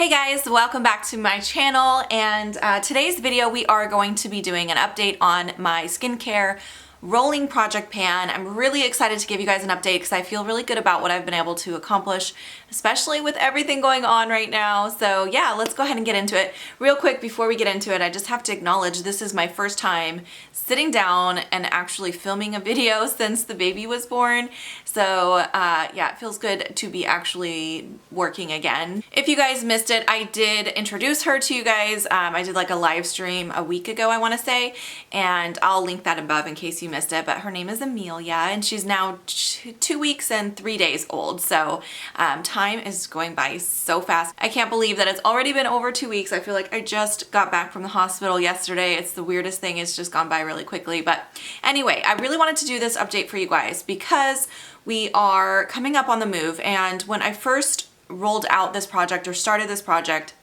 Hey guys, welcome back to my channel, and today's video we are going to be doing an update on my skincare rolling project pan. I'm really excited to give you guys an update because I feel really good about what I've been able to accomplish, especially with everything going on right now. So yeah, let's go ahead and get into it. Real quick before we get into it, I just have to acknowledge this is my first time sitting down and actually filming a video since the baby was born. So yeah, it feels good to be actually working again. If you guys missed it, I did introduce her to you guys. I did like a live stream a week ago, I want to say, and I'll link that above in case you missed it, but her name is Amelia and she's now 2 weeks and 3 days old. So time is going by so fast. I can't believe that it's already been over 2 weeks. I feel like I just got back from the hospital yesterday. It's the weirdest thing. It's just gone by really quickly. But anyway, I really wanted to do this update for you guys because we are coming up on the move. And when I first rolled out this project or started this project,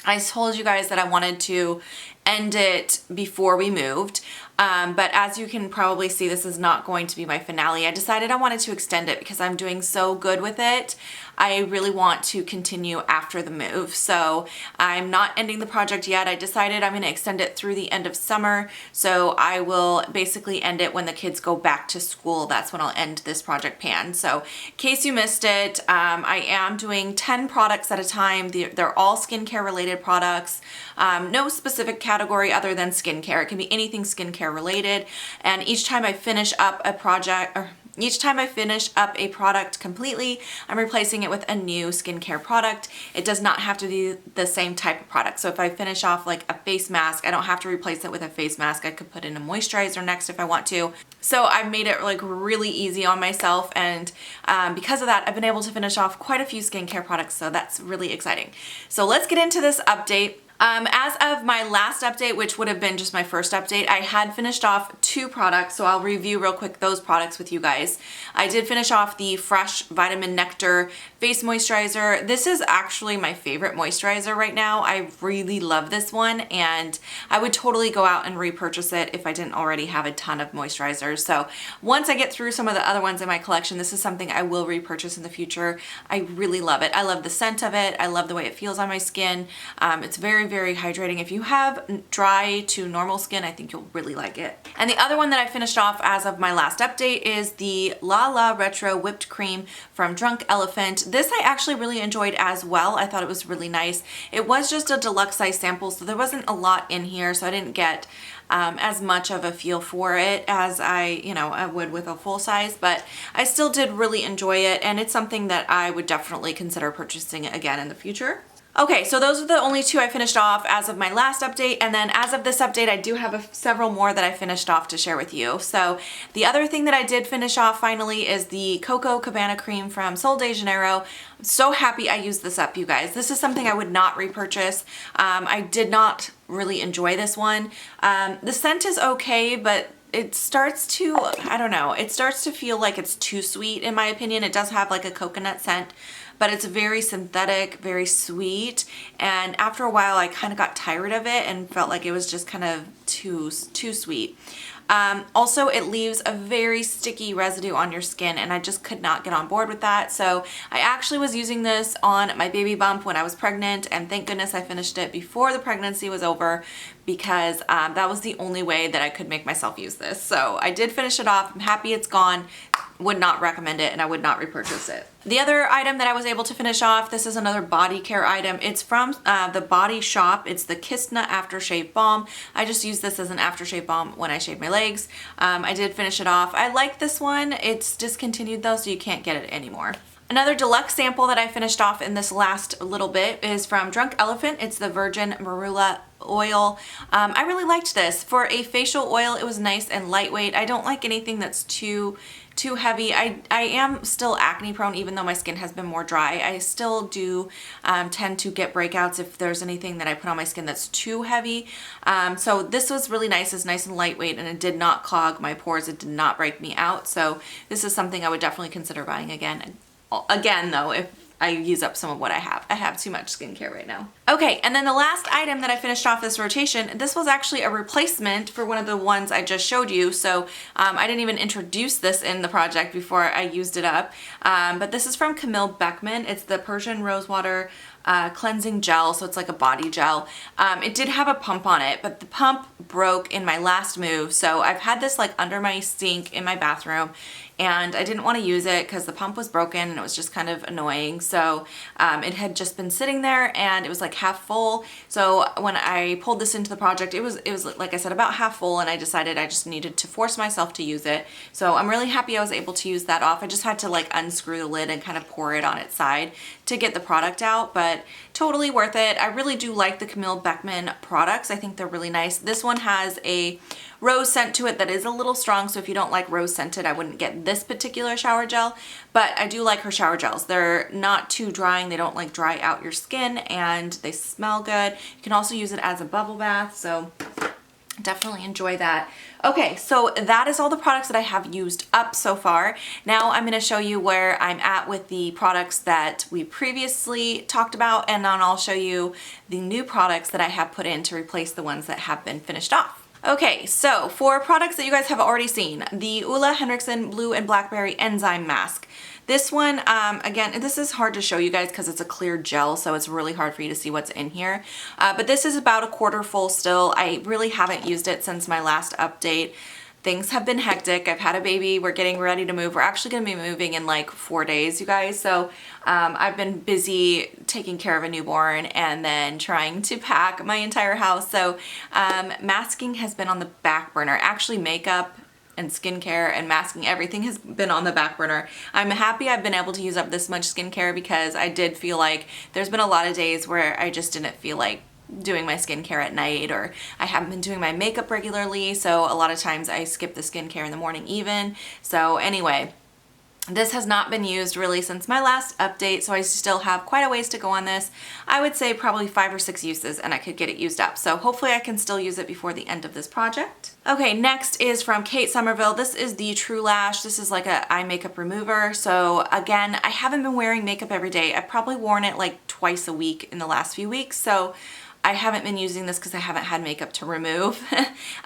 I told you guys that I wanted to end it before we moved. But as you can probably see, this is not going to be my finale. I decided I wanted to extend it because I'm doing so good with it. I really want to continue after the move. So I'm not ending the project yet. I decided I'm going to extend it through the end of summer. So I will basically end it when the kids go back to school. That's when I'll end this project pan. So in case you missed it, I am doing 10 products at a time. They're all skincare related products. No specific category other than skincare. It can be anything skincare related. And each time I finish up a project, or each time I finish up a product completely, I'm replacing it with a new skincare product. It does not have to be the same type of product. So if I finish off like a face mask, I don't have to replace it with a face mask. I could put in a moisturizer next if I want to. So I've made it like really easy on myself, and because of that, I've been able to finish off quite a few skincare products. So that's really exciting. So let's get into this update. As of my last update, which would have been just my first update, I had finished off 2 products, so I'll review real quick those products with you guys. I did finish off the Fresh Vitamin Nectar Face Moisturizer. This is actually my favorite moisturizer right now. I really love this one, and I would totally go out and repurchase it if I didn't already have a ton of moisturizers. So once I get through some of the other ones in my collection, this is something I will repurchase in the future. I really love it. I love the scent of it. I love the way it feels on my skin. It's very hydrating. If you have dry to normal skin, I think you'll really like it. And the other one that I finished off as of my last update is the La La Retro Whipped Cream from Drunk Elephant. This I actually really enjoyed as well. I thought it was really nice. It was just a deluxe size sample, so there wasn't a lot in here, so I didn't get as much of a feel for it as I would with a full size, but I still did really enjoy it, and it's something that I would definitely consider purchasing again in the future. Okay, so those are the only 2 I finished off as of my last update, and then as of this update, I do have several more that I finished off to share with you. So the other thing that I did finish off finally is the Coco Cabana Cream from Sol de Janeiro. I'm so happy I used this up, you guys. This is something I would not repurchase. I did not really enjoy this one. The scent is okay, but it starts to, I don't know, it starts to feel like it's too sweet in my opinion. It does have like a coconut scent, but it's very synthetic, very sweet, and after a while I kind of got tired of it and felt like it was just kind of too sweet. Also, it leaves a very sticky residue on your skin, and I just could not get on board with that. So I actually was using this on my baby bump when I was pregnant, and thank goodness I finished it before the pregnancy was over, because that was the only way that I could make myself use this. So I did finish it off. I'm happy it's gone. Would not recommend it, and I would not repurchase it. The other item that I was able to finish off, this is another body care item. It's from the Body Shop. It's the Kisna Aftershave Balm. I just use this as an aftershave balm when I shave my legs. I did finish it off. I like this one. It's discontinued though, so you can't get it anymore. Another deluxe sample that I finished off in this last little bit is from Drunk Elephant. It's the Virgin Marula oil. I really liked this. For a facial oil, it was nice and lightweight. I don't like anything that's too heavy. I am still acne prone, even though my skin has been more dry. I still do tend to get breakouts if there's anything that I put on my skin that's too heavy. So this was really nice. It's nice and lightweight, and it did not clog my pores. It did not break me out. So this is something I would definitely consider buying again. Again though, if I use up some of what I have. I have too much skincare right now. Okay, and then the last item that I finished off this rotation, this was actually a replacement for one of the ones I just showed you. So I didn't even introduce this in the project before I used it up. But this is from Camille Beckman. It's the Persian Rosewater cleansing gel, so it's like a body gel. It did have a pump on it, but the pump broke in my last move, so I've had this like under my sink in my bathroom, and I didn't want to use it because the pump was broken and it was just kind of annoying. So it had just been sitting there and it was like half full. So when I pulled this into the project, it was like I said, about half full, and I decided I just needed to force myself to use it. So I'm really happy I was able to use that off. I just had to like unscrew the lid and kind of pour it on its side to get the product out, but totally worth it. I really do like the Camille Beckman products. I think they're really nice. This one has a rose scent to it that is a little strong, so if you don't like rose scented, I wouldn't get this particular shower gel, but I do like her shower gels. They're not too drying, they don't like dry out your skin, and they smell good. You can also use it as a bubble bath, so definitely enjoy that. Okay, so that is all the products that I have used up so far. Now I'm going to show you where I'm at with the products that we previously talked about, and then I'll show you the new products that I have put in to replace the ones that have been finished off. Okay, so for products that you guys have already seen, the Ole Henriksen Blue and Blackberry Enzyme Mask. This one, again, this is hard to show you guys because it's a clear gel, so it's really hard for you to see what's in here. But this is about a quarter full still. I really haven't used it since my last update. Things have been hectic. I've had a baby. We're getting ready to move. We're actually going to be moving in like 4 days, you guys. So I've been busy taking care of a newborn and then trying to pack my entire house. So masking has been on the back burner. Actually, makeup and skincare and masking, everything has been on the back burner. I'm happy I've been able to use up this much skincare because I did feel like there's been a lot of days where I just didn't feel like doing my skincare at night, or I haven't been doing my makeup regularly, so a lot of times I skip the skincare in the morning even. So anyway, this has not been used really since my last update, so I still have quite a ways to go on this. I would say probably 5 or 6 uses and I could get it used up. So hopefully I can still use it before the end of this project. Okay, next is from Somerville. This is the True Lash. This is like a eye makeup remover. So again, I haven't been wearing makeup every day. I've probably worn it like twice a week in the last few weeks. So I haven't been using this because I haven't had makeup to remove.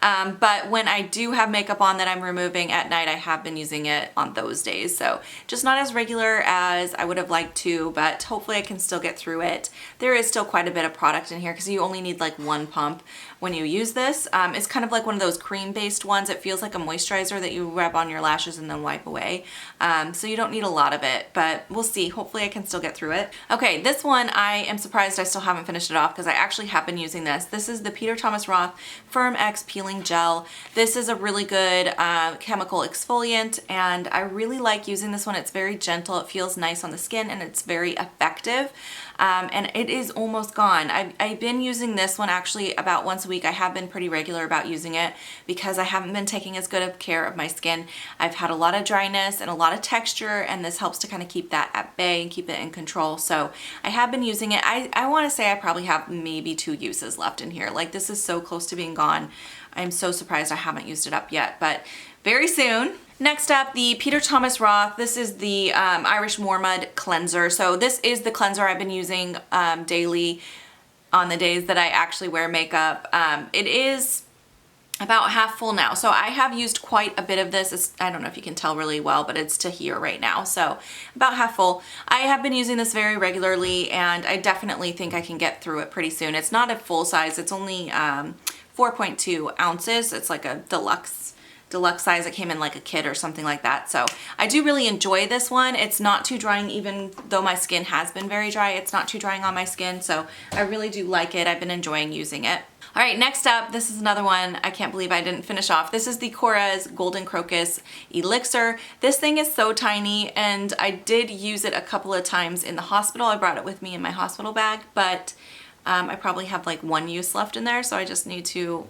But when I do have makeup on that I'm removing at night, I have been using it on those days. So just not as regular as I would have liked to, but hopefully I can still get through it. There is still quite a bit of product in here because you only need like one pump when you use this. It's kind of like one of those cream-based ones. It feels like a moisturizer that you rub on your lashes and then wipe away. So you don't need a lot of it, but we'll see. Hopefully I can still get through it. Okay, this one I am surprised I still haven't finished it off because I actually have been using this. This is the Peter Thomas Roth Firm X Peeling Gel. This is a really good chemical exfoliant, and I really like using this one. It's very gentle, it feels nice on the skin, and it's very effective. And it is almost gone. I've been using this one actually about once a week. I have been pretty regular about using it because I haven't been taking as good of care of my skin. I've had a lot of dryness and a lot of texture, and this helps to kind of keep that at bay and keep it in control. So I have been using it. I want to say I probably have maybe 2 uses left in here. Like, this is so close to being gone. I'm so surprised I haven't used it up yet, but very soon. Next up, the Peter Thomas Roth. This is the Irish Moor-Mud Cleanser. So this is the cleanser I've been using daily on the days that I actually wear makeup. It is about half full now. So I have used quite a bit of this. I don't know if you can tell really well, but it's to here right now. So about half full. I have been using this very regularly, and I definitely think I can get through it pretty soon. It's not a full size. It's only 4.2 ounces. It's like a deluxe size. It came in like a kit or something like that. So I do really enjoy this one. It's not too drying, even though my skin has been very dry. It's not too drying on my skin. So I really do like it. I've been enjoying using it. All right, next up, this is another one I can't believe I didn't finish off. This is the Korres Golden Crocus Elixir. This thing is so tiny, and I did use it a couple of times in the hospital. I brought it with me in my hospital bag, but I probably have like 1 use left in there, so I just need to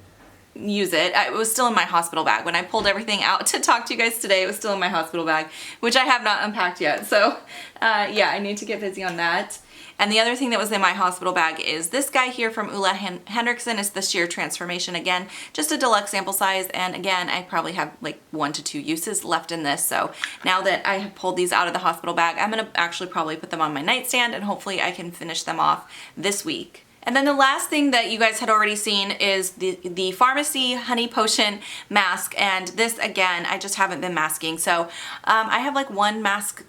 use it. It was still in my hospital bag. When I pulled everything out to talk to you guys today, it was still in my hospital bag, which I have not unpacked yet. So yeah, I need to get busy on that. And the other thing that was in my hospital bag is this guy here from Ole Henriksen. It's the Sheer Transformation. Again, just a deluxe sample size. And again, I probably have like 1 to 2 uses left in this. So now that I have pulled these out of the hospital bag, I'm going to actually probably put them on my nightstand, and hopefully I can finish them off this week. And then the last thing that you guys had already seen is the Pharmacy Honey Potion Mask. And this, again, I just haven't been masking. So I have like 1 mask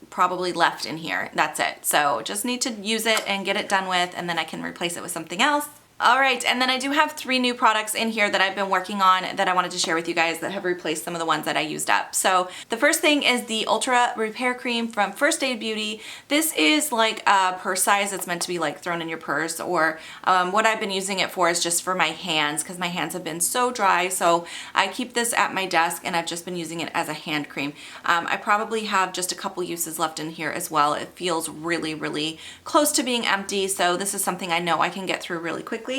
probably left in here. That's it. So just need to use it and get it done with, and then I can replace it with something else. All right, and then I do have 3 new products in here that I've been working on that I wanted to share with you guys that have replaced some of the ones that I used up. So the first thing is the Ultra Repair Cream from First Aid Beauty. This is like a purse size. It's meant to be like thrown in your purse, or what I've been using it for is just for my hands, because my hands have been so dry. So I keep this at my desk, and I've just been using it as a hand cream. I probably have just a couple uses left in here as well. It feels really, really close to being empty. So this is something I know I can get through really quickly.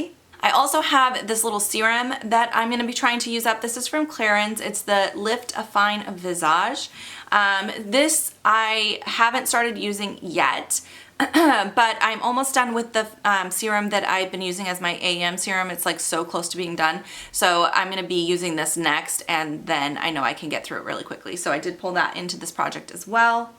I also have this little serum that I'm going to be trying to use up. This is from Clarins. It's the Lift a Fine Visage. This I haven't started using yet, but I'm almost done with the serum that I've been using as my AM serum. It's like so close to being done. So I'm going to be using this next, and then I know I can get through it really quickly. So I did pull that into this project as well.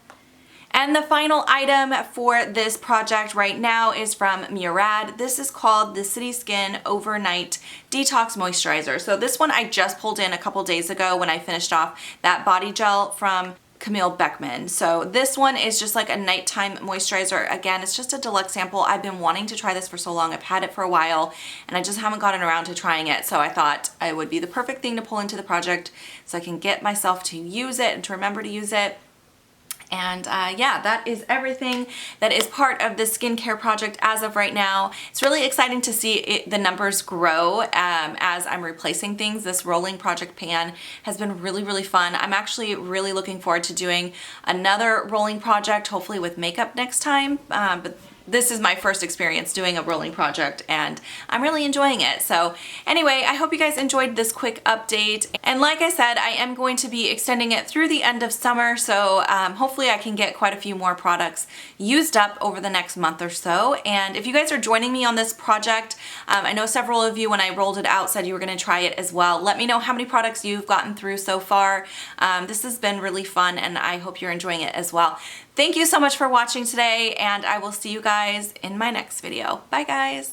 And the final item for this project right now is from Murad. This is called the City Skin Overnight Detox Moisturizer. So this one I just pulled in a couple days ago when I finished off that body gel from Camille Beckman. So this one is just like a nighttime moisturizer. Again, it's just a deluxe sample. I've been wanting to try this for so long. I've had it for a while, and I just haven't gotten around to trying it. So I thought it would be the perfect thing to pull into the project so I can get myself to use it and to remember to use it. And yeah, that is everything that is part of the skincare project as of right now. It's really exciting to see the numbers grow as I'm replacing things. This rolling project pan has been really, really fun. I'm actually really looking forward to doing another rolling project, hopefully with makeup next time. But this is my first experience doing a rolling project, and I'm really enjoying it. So anyway, I hope you guys enjoyed this quick update. And like I said, I am going to be extending it through the end of summer. So hopefully I can get quite a few more products used up over the next month or so. And if you guys are joining me on this project, I know several of you when I rolled it out said you were going to try it as well. Let me know how many products you've gotten through so far. This has been really fun, and I hope you're enjoying it as well. Thank you so much for watching today, and I will see you guys in my next video. Bye guys.